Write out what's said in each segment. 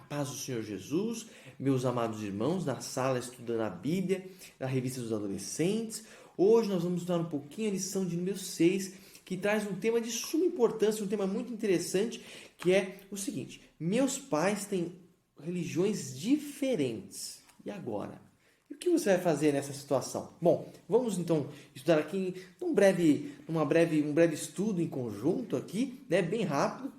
paz do Senhor Jesus, meus amados irmãos, na sala estudando a Bíblia, na revista dos adolescentes. Hoje nós vamos estudar um pouquinho a lição de número 6, que traz um tema de suma importância, um tema muito interessante, que é o seguinte: meus pais têm religiões diferentes. E agora? E o que você vai fazer nessa situação? Bom, vamos então estudar aqui um breve estudo em conjunto aqui, né, bem rápido,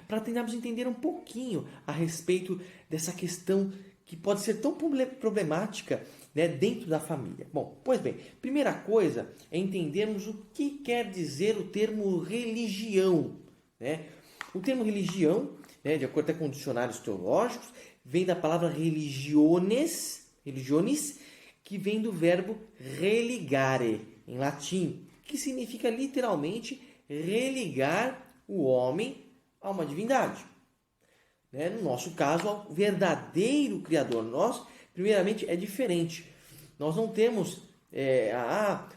para tentarmos entender um pouquinho a respeito dessa questão que pode ser tão problemática, né, dentro da família. Bom, pois bem, primeira coisa é entendermos o que quer dizer o termo religião, né? O termo religião, né, de acordo com dicionários teológicos, vem da palavra religiones, que vem do verbo religare, em latim, que significa literalmente religar o homem a uma divindade. Né? No nosso caso, ao verdadeiro Criador. Nós, primeiramente, é diferente. Nós não temos,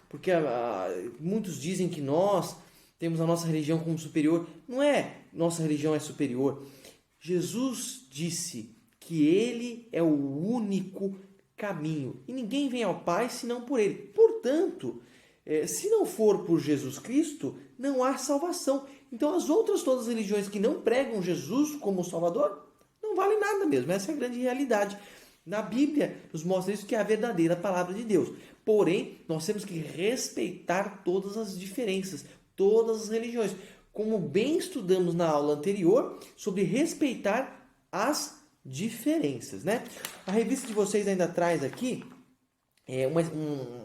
porque muitos dizem que nós temos a nossa religião como superior. Não é, nossa religião é superior. Jesus disse que Ele é o único caminho. E ninguém vem ao Pai senão por Ele. Portanto, se não for por Jesus Cristo, não há salvação. Então as outras todas as religiões que não pregam Jesus como Salvador, não valem nada mesmo. Essa é a grande realidade. Na Bíblia nos mostra isso, que é a verdadeira palavra de Deus. Porém, nós temos que respeitar todas as diferenças, todas as religiões. Como bem estudamos na aula anterior, sobre respeitar as diferenças, né? A revista de vocês ainda traz aqui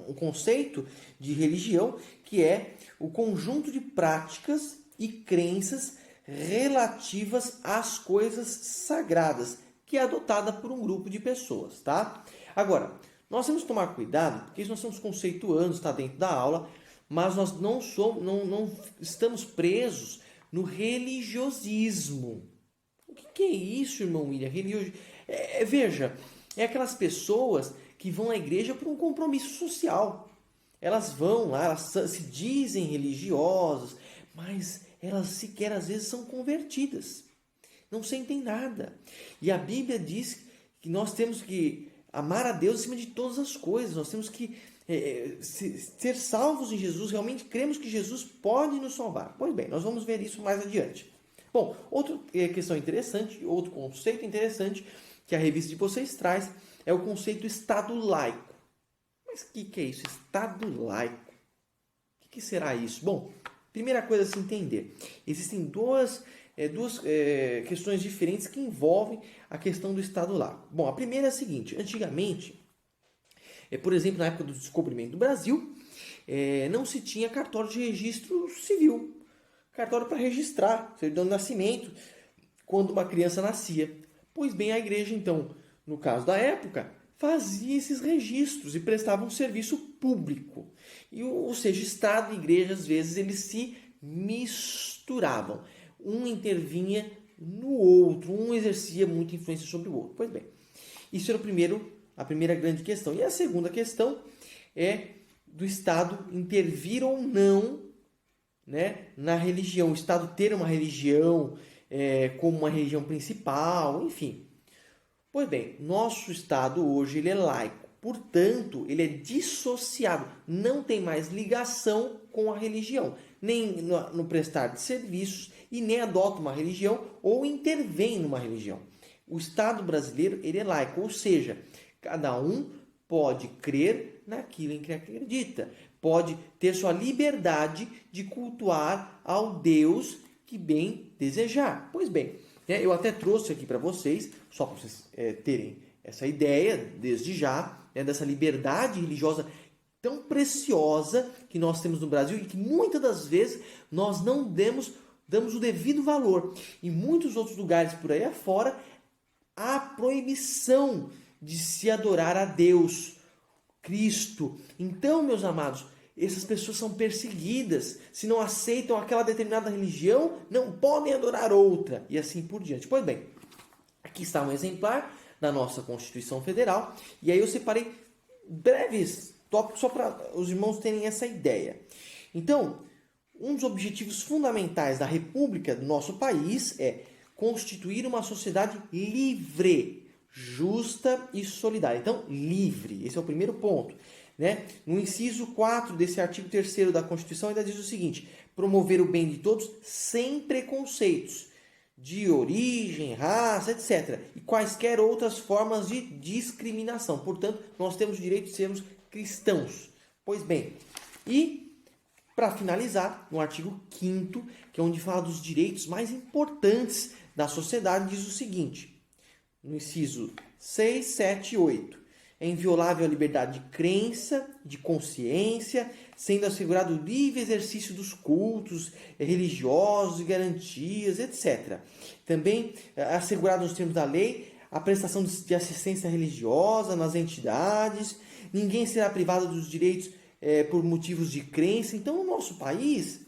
um conceito de religião, que é o conjunto de práticas e crenças relativas às coisas sagradas, que é adotada por um grupo de pessoas, tá? Agora, nós temos que tomar cuidado, porque isso nós estamos conceituando, está dentro da aula, mas nós não estamos presos no religiosismo. O que é isso, irmão William? Veja, é aquelas pessoas que vão à igreja por um compromisso social. Elas vão lá, elas se dizem religiosas, mas elas sequer às vezes são convertidas. Não sentem nada. E a Bíblia diz que nós temos que amar a Deus acima de todas as coisas. Nós temos que ser salvos em Jesus. Realmente cremos que Jesus pode nos salvar. Pois bem, nós vamos ver isso mais adiante. Bom, outra questão interessante, outro conceito interessante que a revista de vocês traz é o conceito Estado laico. Mas o que é isso? Estado laico. O que será isso? Bom, primeira coisa a se entender. Existem duas questões diferentes que envolvem a questão do Estado laico. Bom, a primeira é a seguinte. Antigamente, por exemplo, na época do descobrimento do Brasil, não se tinha cartório de registro civil. Cartório para registrar certidão de nascimento quando uma criança nascia. Pois bem, a igreja, então, no caso da época, fazia esses registros e prestava um serviço público. Ou seja, Estado e igreja, às vezes, eles se misturavam. Um intervinha no outro, um exercia muita influência sobre o outro. Pois bem, isso era a primeira grande questão. E a segunda questão é do Estado intervir ou não, né, na religião. O Estado ter uma religião como uma religião principal, enfim. Pois bem, nosso Estado hoje ele é laico, portanto, ele é dissociado, não tem mais ligação com a religião, nem no prestar de serviços e nem adota uma religião ou intervém numa religião. O Estado brasileiro ele é laico, ou seja, cada um pode crer naquilo em que acredita, pode ter sua liberdade de cultuar ao Deus que bem desejar. Pois bem, eu até trouxe aqui para vocês, só para vocês terem essa ideia, desde já, dessa liberdade religiosa tão preciosa que nós temos no Brasil e que muitas das vezes nós não damos o devido valor. Em muitos outros lugares por aí afora, há proibição de se adorar a Deus, Cristo. Então, meus amados, essas pessoas são perseguidas. Se não aceitam aquela determinada religião, não podem adorar outra. E assim por diante. Pois bem, aqui está um exemplar da nossa Constituição Federal. E aí eu separei breves tópicos só para os irmãos terem essa ideia. Então, um dos objetivos fundamentais da República do nosso país é constituir uma sociedade livre, justa e solidária. Então, livre, esse é o primeiro ponto. Né? No inciso 4 desse artigo 3º da Constituição, ainda diz o seguinte: promover o bem de todos sem preconceitos de origem, raça, etc. E quaisquer outras formas de discriminação. Portanto, nós temos o direito de sermos cristãos. Pois bem, e para finalizar, no artigo 5º, que é onde fala dos direitos mais importantes da sociedade, diz o seguinte, no inciso 6, 7 e 8. É inviolável a liberdade de crença, de consciência, sendo assegurado o livre exercício dos cultos religiosos e garantias, etc. Também é assegurado nos termos da lei a prestação de assistência religiosa nas entidades. Ninguém será privado dos direitos por motivos de crença. Então, no nosso país,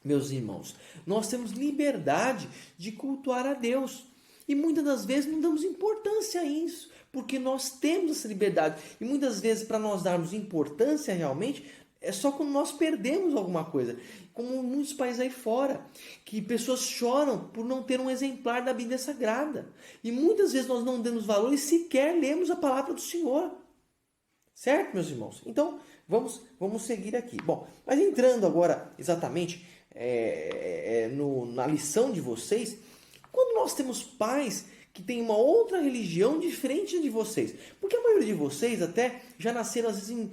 meus irmãos, nós temos liberdade de cultuar a Deus. E muitas das vezes não damos importância a isso, porque nós temos essa liberdade. E muitas vezes, para nós darmos importância realmente, é só quando nós perdemos alguma coisa. Como muitos países aí fora, que pessoas choram por não ter um exemplar da Bíblia Sagrada. E muitas vezes nós não damos valor e sequer lemos a palavra do Senhor. Certo, meus irmãos? Então, vamos seguir aqui. Bom, mas entrando agora exatamente na lição de vocês, quando nós temos pais que têm uma outra religião diferente de vocês, porque a maioria de vocês até já nasceram às vezes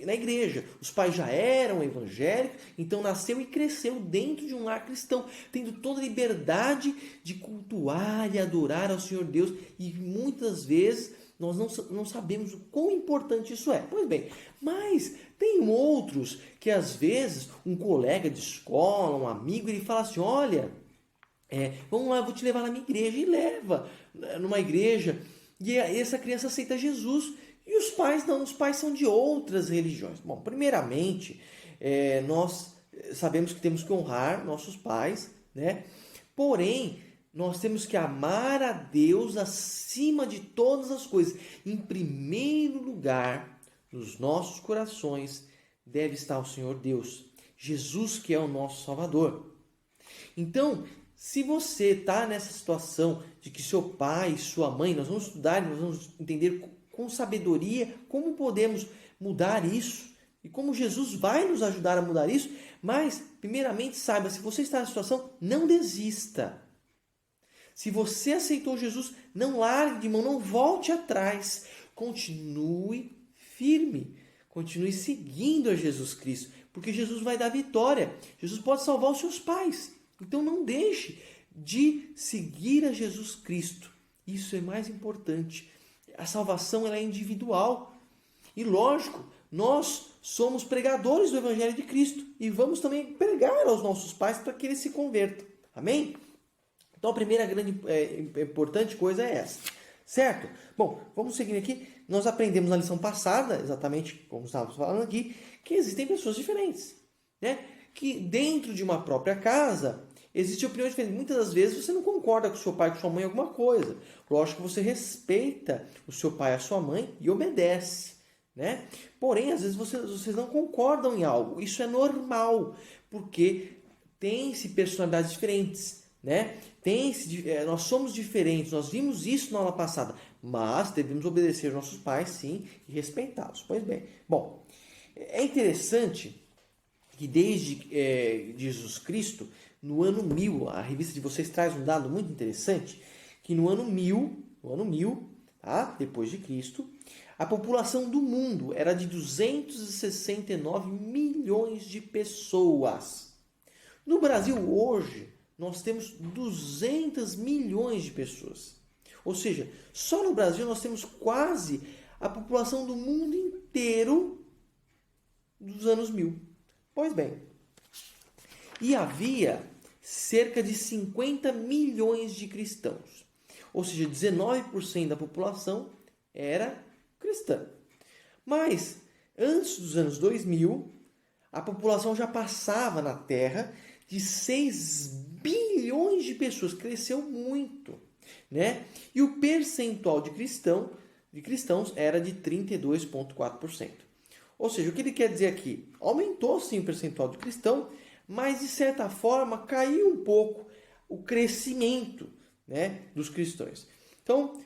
na igreja, os pais já eram evangélicos, então nasceu e cresceu dentro de um lar cristão, tendo toda a liberdade de cultuar e adorar ao Senhor Deus, e muitas vezes nós não sabemos o quão importante isso é. Pois bem, mas tem outros que às vezes um colega de escola, um amigo, ele fala assim, olha, vamos lá, eu vou te levar na minha igreja, e leva numa igreja, e essa criança aceita Jesus, e os pais não, os pais são de outras religiões. Bom, primeiramente, nós sabemos que temos que honrar nossos pais, né? Porém, nós temos que amar a Deus acima de todas as coisas. Em primeiro lugar, nos nossos corações, deve estar o Senhor Deus, Jesus, que é o nosso Salvador. Então, se você está nessa situação de que seu pai e sua mãe, nós vamos estudar, nós vamos entender com sabedoria como podemos mudar isso e como Jesus vai nos ajudar a mudar isso, mas, primeiramente, saiba, se você está nessa situação, não desista. Se você aceitou Jesus, não largue de mão, não volte atrás. Continue firme, continue seguindo a Jesus Cristo, porque Jesus vai dar vitória. Jesus pode salvar os seus pais. Então não deixe de seguir a Jesus Cristo. Isso é mais importante. A salvação ela é individual. E lógico, nós somos pregadores do Evangelho de Cristo e vamos também pregar aos nossos pais para que eles se convertam. Amém? Então a primeira grande importante coisa é essa. Certo? Bom, vamos seguir aqui. Nós aprendemos na lição passada, exatamente como estávamos falando aqui, que existem pessoas diferentes. Né? Que dentro de uma própria casa existem opiniões diferentes. Muitas das vezes você não concorda com o seu pai, com sua mãe em alguma coisa. Lógico que você respeita o seu pai e a sua mãe e obedece. Né? Porém, às vezes vocês não concordam em algo. Isso é normal, porque tem-se personalidades diferentes. Né? Nós somos diferentes, nós vimos isso na aula passada, mas devemos obedecer aos nossos pais, sim, e respeitá-los. Pois bem, bom, é interessante que desde Jesus Cristo, no ano 1000, a revista de vocês traz um dado muito interessante, que no ano 1000, tá? Depois de Cristo, a população do mundo era de 269 milhões de pessoas. No Brasil, hoje, nós temos 200 milhões de pessoas. Ou seja, só no Brasil nós temos quase a população do mundo inteiro dos anos 1000. Pois bem, e havia cerca de 50 milhões de cristãos. Ou seja, 19% da população era cristã. Mas, antes dos anos 2000, a população já passava na Terra de 6 bilhões de pessoas, cresceu muito, né? E o percentual de cristãos era de 32,4%. Ou seja, o que ele quer dizer aqui? Aumentou sim o percentual de cristão, mas de certa forma caiu um pouco o crescimento, né, dos cristãos. Então,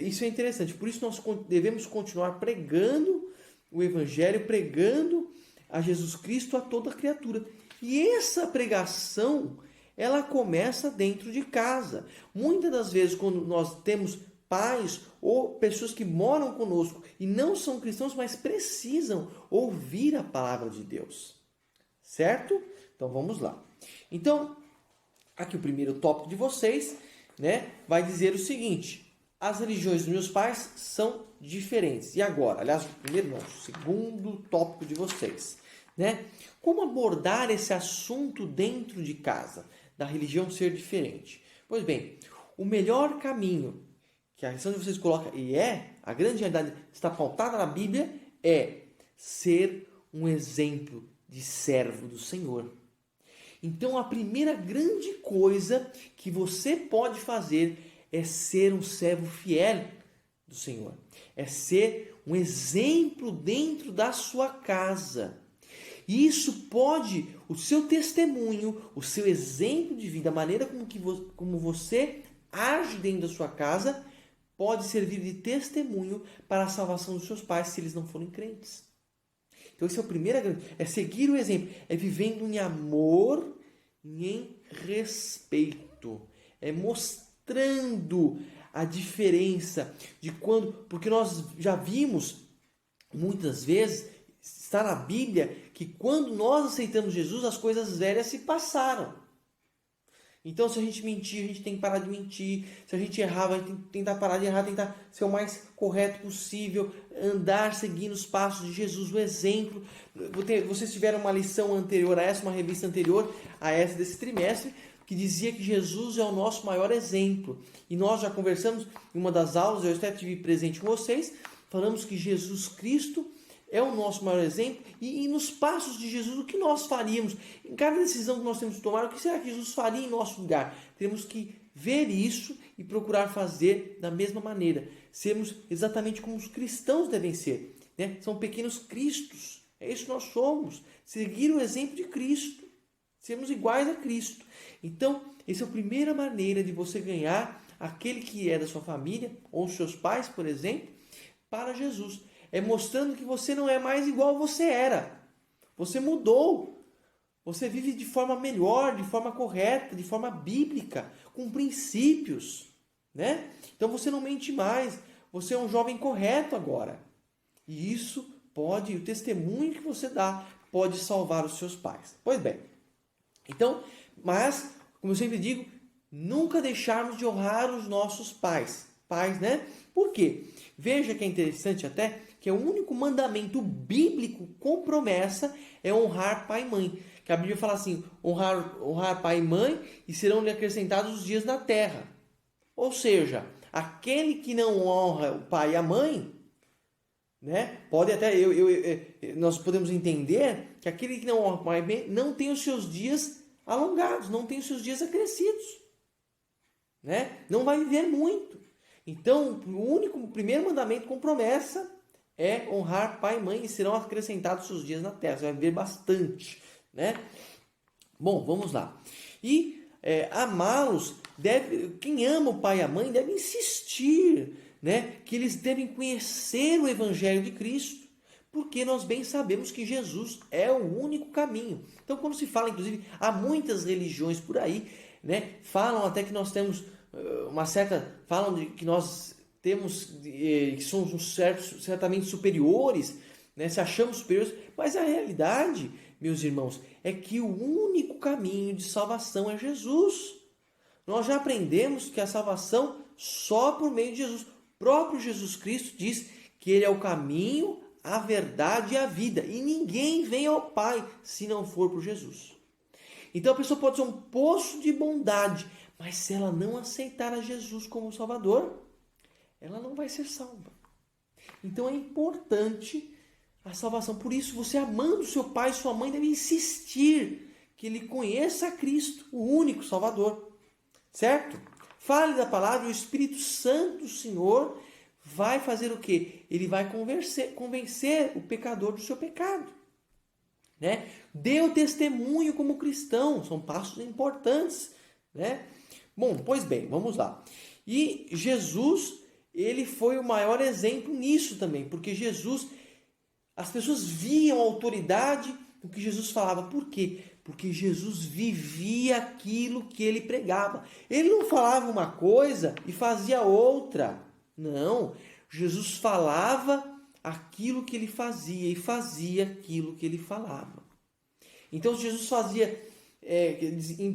isso é interessante. Por isso nós devemos continuar pregando o Evangelho, pregando a Jesus Cristo a toda criatura. E essa pregação, ela começa dentro de casa. Muitas das vezes, quando nós temos pais ou pessoas que moram conosco e não são cristãos, mas precisam ouvir a palavra de Deus. Certo? Então, vamos lá. Então, aqui o primeiro tópico de vocês, né, vai dizer o seguinte: as religiões dos meus pais são diferentes. E agora? Aliás, o primeiro não, o segundo tópico de vocês, né? Como abordar esse assunto dentro de casa, da religião ser diferente? Pois bem, o melhor caminho que a questão de vocês coloca, e a grande realidade está pautada na Bíblia, é ser um exemplo de servo do Senhor. Então, a primeira grande coisa que você pode fazer é ser um servo fiel do Senhor. É ser um exemplo dentro da sua casa. E isso pode, o seu testemunho, o seu exemplo de vida, a maneira como você age dentro da sua casa, pode servir de testemunho para a salvação dos seus pais, se eles não forem crentes. Então, esse é o primeiro, é seguir o exemplo, é vivendo em amor e em respeito, é mostrando a diferença de quando, porque nós já vimos muitas vezes, está na Bíblia, que quando nós aceitamos Jesus, as coisas velhas se passaram. Então, se a gente mentir, a gente tem que parar de mentir. Se a gente errar, a gente tem que tentar parar de errar, tentar ser o mais correto possível, andar seguindo os passos de Jesus, o exemplo. Vocês tiveram uma lição anterior a essa, uma revista anterior a essa desse trimestre, que dizia que Jesus é o nosso maior exemplo. E nós já conversamos em uma das aulas, eu até estive presente com vocês, falamos que Jesus Cristo é o nosso maior exemplo, e nos passos de Jesus, o que nós faríamos? Em cada decisão que nós temos que tomar, o que será que Jesus faria em nosso lugar? Temos que ver isso e procurar fazer da mesma maneira. Sermos exatamente como os cristãos devem ser, né? São pequenos cristos, é isso que nós somos. Seguir o exemplo de Cristo, sermos iguais a Cristo. Então, essa é a primeira maneira de você ganhar aquele que é da sua família, ou os seus pais, por exemplo, para Jesus. É mostrando que você não é mais igual você era. Você mudou. Você vive de forma melhor, de forma correta, de forma bíblica, com princípios, né? Então você não mente mais. Você é um jovem correto agora. E isso pode, o testemunho que você dá, pode salvar os seus pais. Pois bem. Então, mas, como eu sempre digo, nunca deixarmos de honrar os nossos pais. Pais, né? Por quê? Veja que é interessante até que o único mandamento bíblico com promessa é honrar pai e mãe. Que a Bíblia fala assim, honrar pai e mãe e serão-lhe acrescentados os dias na terra. Ou seja, aquele que não honra o pai e a mãe, né, pode até, nós podemos entender que aquele que não honra o pai e a mãe não tem os seus dias alongados, não tem os seus dias acrescidos. Né? Não vai viver muito. Então, o primeiro mandamento com promessa é honrar pai e mãe e serão acrescentados seus dias na terra. Você vai viver bastante, né? Bom, vamos lá. E amá-los, quem ama o pai e a mãe deve insistir, né? Que eles devem conhecer o Evangelho de Cristo, porque nós bem sabemos que Jesus é o único caminho. Então, quando se fala, inclusive, há muitas religiões por aí, né? Falam até que nós temos falam de que nós temos, que somos certamente superiores, né? Se achamos superiores, mas a realidade, meus irmãos, é que o único caminho de salvação é Jesus. Nós já aprendemos que a salvação só por meio de Jesus. O próprio Jesus Cristo diz que Ele é o caminho, a verdade e a vida, e ninguém vem ao Pai se não for por Jesus. Então a pessoa pode ser um poço de bondade, mas se ela não aceitar a Jesus como Salvador, ela não vai ser salva. Então é importante a salvação. Por isso, você amando seu pai e sua mãe deve insistir que ele conheça a Cristo, o único Salvador. Certo? Fale da palavra e o Espírito Santo do Senhor vai fazer o quê? Ele vai convencer o pecador do seu pecado. Né? Dê o testemunho como cristão. São passos importantes. né? Bom, pois bem, vamos lá. E Jesus, ele foi o maior exemplo nisso também, porque Jesus, as pessoas viam a autoridade do que Jesus falava. Por quê? Porque Jesus vivia aquilo que ele pregava. Ele não falava uma coisa e fazia outra. Não, Jesus falava aquilo que ele fazia e fazia aquilo que ele falava. Então Jesus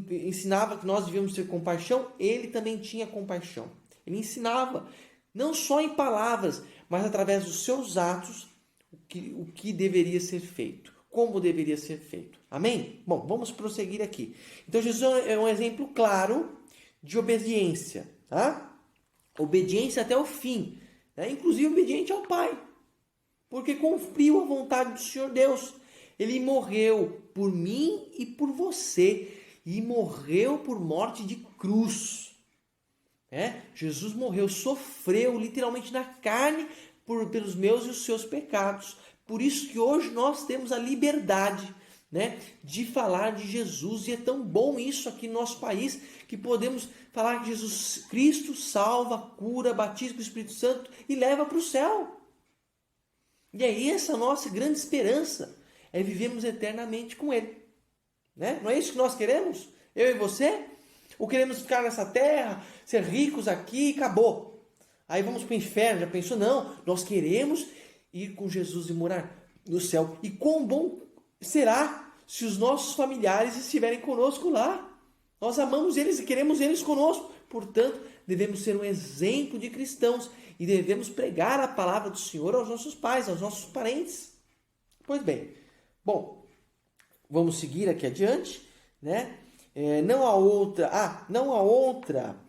ensinava que nós devíamos ter compaixão, ele também tinha compaixão. Ele ensinava, não só em palavras, mas através dos seus atos, o que deveria ser feito, como deveria ser feito. Amém? Bom, vamos prosseguir aqui. Então Jesus é um exemplo claro de obediência, tá? Obediência até o fim, né? Inclusive obediente ao Pai, porque cumpriu a vontade do Senhor Deus. Ele morreu por mim e por você, e morreu por morte de cruz. Jesus morreu, sofreu literalmente na carne pelos meus e os seus pecados. Por isso que hoje nós temos a liberdade, de falar de Jesus, e é tão bom isso aqui no nosso país, que podemos falar que Jesus Cristo salva, cura, batiza com o Espírito Santo e leva para o céu. E é essa a nossa grande esperança, é vivermos eternamente com Ele. Não é isso que nós queremos? Eu e você? Ou queremos ficar nessa terra, ser ricos aqui e acabou? Aí vamos para o inferno, já pensou? Não, nós queremos ir com Jesus e morar no céu. E quão bom será se os nossos familiares estiverem conosco lá. Nós amamos eles e queremos eles conosco. Portanto, devemos ser um exemplo de cristãos e devemos pregar a palavra do Senhor aos nossos pais, aos nossos parentes. Pois bem, bom, vamos seguir aqui adiante, não há outra.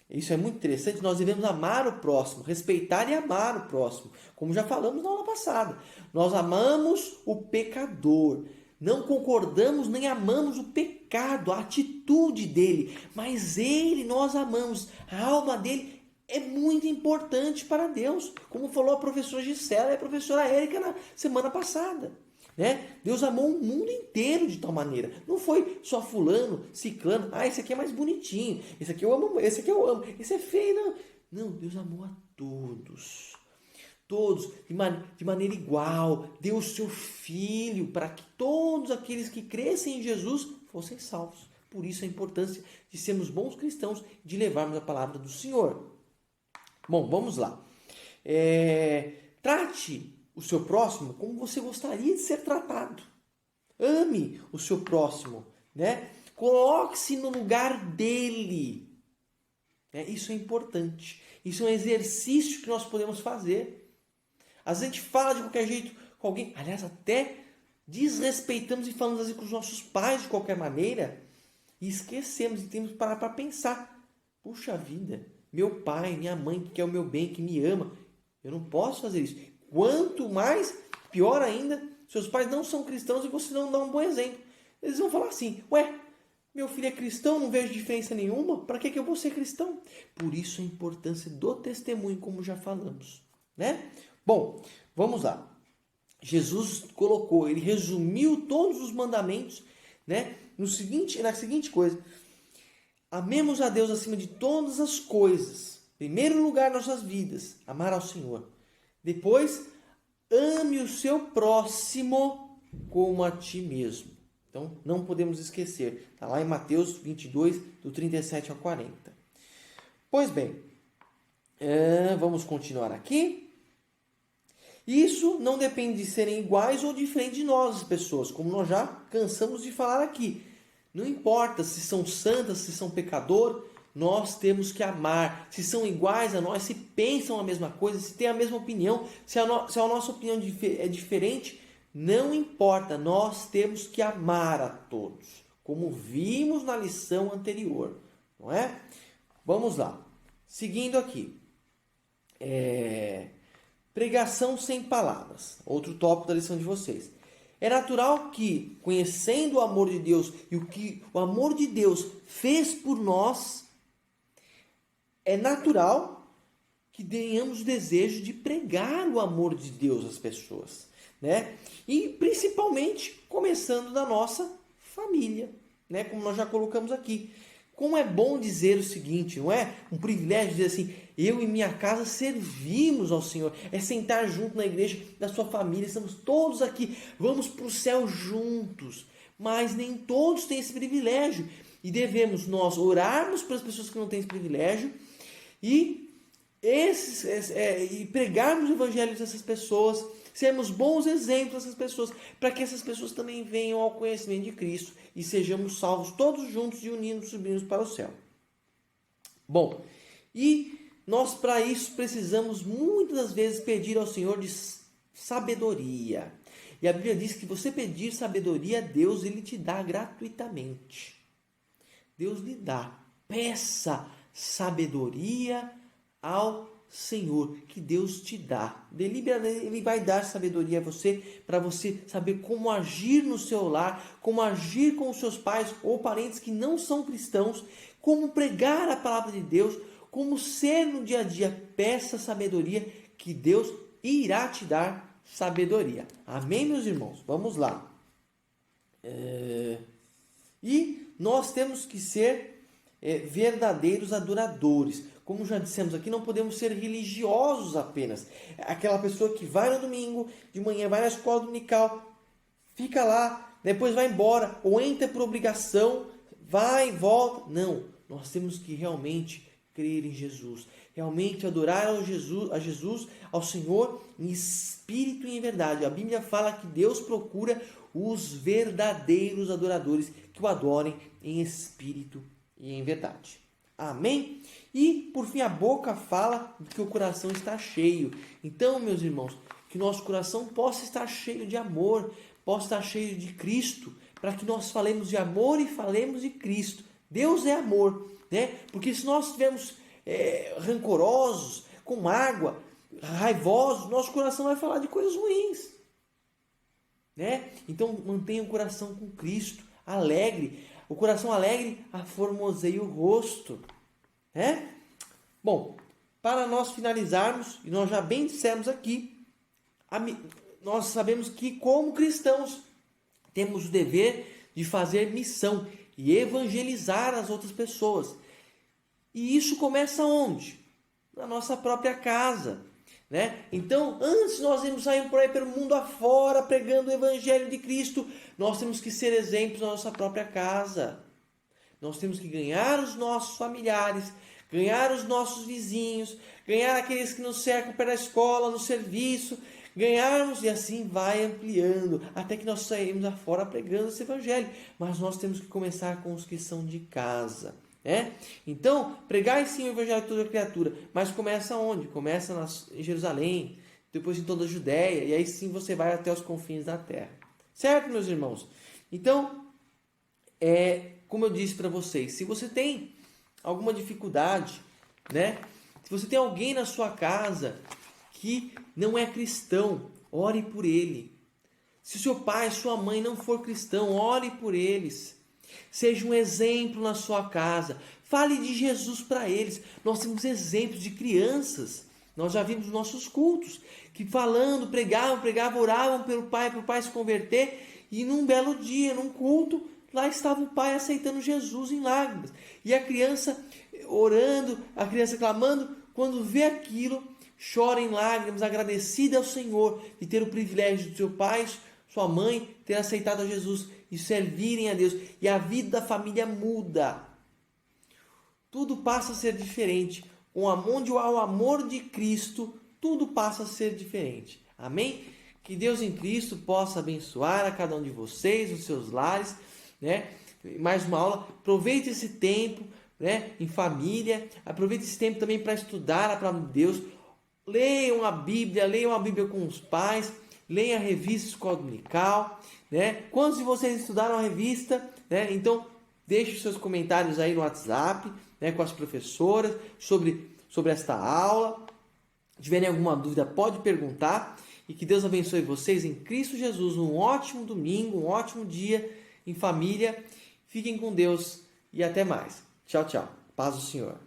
Isso é muito interessante. Nós devemos amar o próximo, respeitar e amar o próximo, como já falamos na aula passada. Nós amamos o pecador, não concordamos nem amamos o pecado, a atitude dele, mas ele nós amamos, a alma dele é muito importante para Deus, como falou a professora Gisela e a professora Érica na semana passada. Deus amou o mundo inteiro de tal maneira. Não foi só fulano, ciclano. Esse aqui é mais bonitinho. Esse aqui eu amo. Esse aqui eu amo. Esse é feio. Não, Deus amou a todos. Todos, de maneira igual. Deu o seu Filho para que todos aqueles que crescem em Jesus fossem salvos. Por isso a importância de sermos bons cristãos, de levarmos a palavra do Senhor. Bom, vamos lá. Trate o seu próximo como você gostaria de ser tratado. Ame o seu próximo, Coloque-se no lugar dele. Isso é importante. Isso é um exercício que nós podemos fazer. Às vezes a gente fala de qualquer jeito com alguém, aliás, até desrespeitamos e falamos assim com os nossos pais de qualquer maneira, e esquecemos e temos que parar para pensar. Puxa vida, meu pai, minha mãe que quer o meu bem, que me ama, eu não posso fazer isso. Quanto mais, pior ainda, seus pais não são cristãos e você não dá um bom exemplo. Eles vão falar assim, meu filho é cristão, não vejo diferença nenhuma, para que eu vou ser cristão? Por isso a importância do testemunho, como já falamos. Bom, vamos lá. Jesus ele resumiu todos os mandamentos, na seguinte coisa: amemos a Deus acima de todas as coisas. Em primeiro lugar, nossas vidas, amar ao Senhor. Depois, ame o seu próximo como a ti mesmo. Então, não podemos esquecer. Está lá em Mateus 22, do 37 ao 40. Pois bem, vamos continuar aqui. Isso não depende de serem iguais ou diferentes de nós, as pessoas, como nós já cansamos de falar aqui. Não importa se são santas, se são pecador, nós temos que amar. Se são iguais a nós, se pensam a mesma coisa, se têm a mesma opinião, se a nossa opinião é diferente, não importa, nós temos que amar a todos, como vimos na lição anterior, não é? Vamos lá, seguindo aqui. Pregação sem palavras, outro tópico da lição de vocês. É natural que, conhecendo o amor de Deus e o que o amor de Deus fez por nós, é natural que tenhamos o desejo de pregar o amor de Deus às pessoas, E principalmente começando da nossa família, como nós já colocamos aqui. Como é bom dizer o seguinte, não é? Um privilégio dizer assim, eu e minha casa servimos ao Senhor. É sentar junto na igreja da sua família, estamos todos aqui, vamos para o céu juntos. Mas nem todos têm esse privilégio. E devemos nós orarmos para as pessoas que não têm esse privilégio e pregarmos o evangelho dessas pessoas, sermos bons exemplos dessas pessoas, para que essas pessoas também venham ao conhecimento de Cristo e sejamos salvos todos juntos e unidos, subimos para o céu. Bom, e nós para isso precisamos muitas das vezes pedir ao Senhor de sabedoria. E a Bíblia diz que você pedir sabedoria a Deus, Ele te dá gratuitamente. Deus lhe dá. Peça sabedoria ao Senhor, que Deus te dá. Deliberadamente Ele vai dar sabedoria a você, para você saber como agir no seu lar, como agir com os seus pais ou parentes que não são cristãos, como pregar a palavra de Deus, como ser no dia a dia. Peça sabedoria, que Deus irá te dar sabedoria. Amém, meus irmãos? Vamos lá. E nós temos que ser verdadeiros adoradores. Como já dissemos aqui, não podemos ser religiosos apenas. Aquela pessoa que vai no domingo, de manhã vai na escola dominical, fica lá, depois vai embora, ou entra por obrigação, vai e volta. Não, nós temos que realmente crer em Jesus. Realmente adorar a Jesus, ao Senhor, em espírito e em verdade. A Bíblia fala que Deus procura os verdadeiros adoradores que o adorem em espírito e em verdade. Amém? E, por fim, a boca fala que o coração está cheio. Então, meus irmãos, que nosso coração possa estar cheio de amor, possa estar cheio de Cristo, para que nós falemos de amor e falemos de Cristo. Deus é amor, né? Porque se nós estivermos rancorosos, com mágoa, raivosos, nosso coração vai falar de coisas ruins, né? Então, mantenha o coração com Cristo, alegre. O coração alegre aformoseia o rosto, né? Bom, para nós finalizarmos, e nós já bem dissemos aqui, nós sabemos que como cristãos temos o dever de fazer missão e evangelizar as outras pessoas. E isso começa onde? Na nossa própria casa, né? Então, antes nós irmos sair por aí pelo mundo afora, pregando o Evangelho de Cristo, nós temos que ser exemplos na nossa própria casa. Nós temos que ganhar os nossos familiares, ganhar os nossos vizinhos, ganhar aqueles que nos cercam perto da escola, no serviço, ganharmos, e assim vai ampliando, até que nós saímos afora pregando esse Evangelho. Mas nós temos que começar com os que são de casa. Então, pregai sim o Evangelho a toda criatura, mas começa onde? Começa em Jerusalém, depois em toda a Judéia, e aí sim você vai até os confins da terra. Certo, meus irmãos? Então, como eu disse para vocês, se você tem alguma dificuldade, né? Se você tem alguém na sua casa que não é cristão, ore por ele. Se o seu pai, sua mãe não for cristão, ore por eles. Seja um exemplo na sua casa. Fale de Jesus para eles. Nós temos exemplos de crianças. Nós já vimos nos nossos cultos que falando, pregavam, oravam pelo pai, para o pai se converter. E num belo dia, num culto, lá estava o pai aceitando Jesus em lágrimas. E a criança orando, a criança clamando, quando vê aquilo, chora em lágrimas, agradecida ao Senhor de ter o privilégio de seu pai, sua mãe, ter aceitado a Jesus e servirem a Deus. E a vida da família muda. Tudo passa a ser diferente. Onde há o amor de Cristo, tudo passa a ser diferente. Amém? Que Deus em Cristo possa abençoar a cada um de vocês, os seus lares, né? Mais uma aula. Aproveite esse tempo, né? Em família. Aproveite esse tempo também para estudar a palavra de Deus. Leiam a Bíblia com os pais. Leiam a revista Escola Dominical, né? Quantos de vocês estudaram a revista, né? Então, deixe os seus comentários aí no WhatsApp, né? Com as professoras sobre esta aula. Se tiverem alguma dúvida, pode perguntar. E que Deus abençoe vocês em Cristo Jesus. Um ótimo domingo, um ótimo dia em família. Fiquem com Deus e até mais. Tchau, tchau. Paz do Senhor.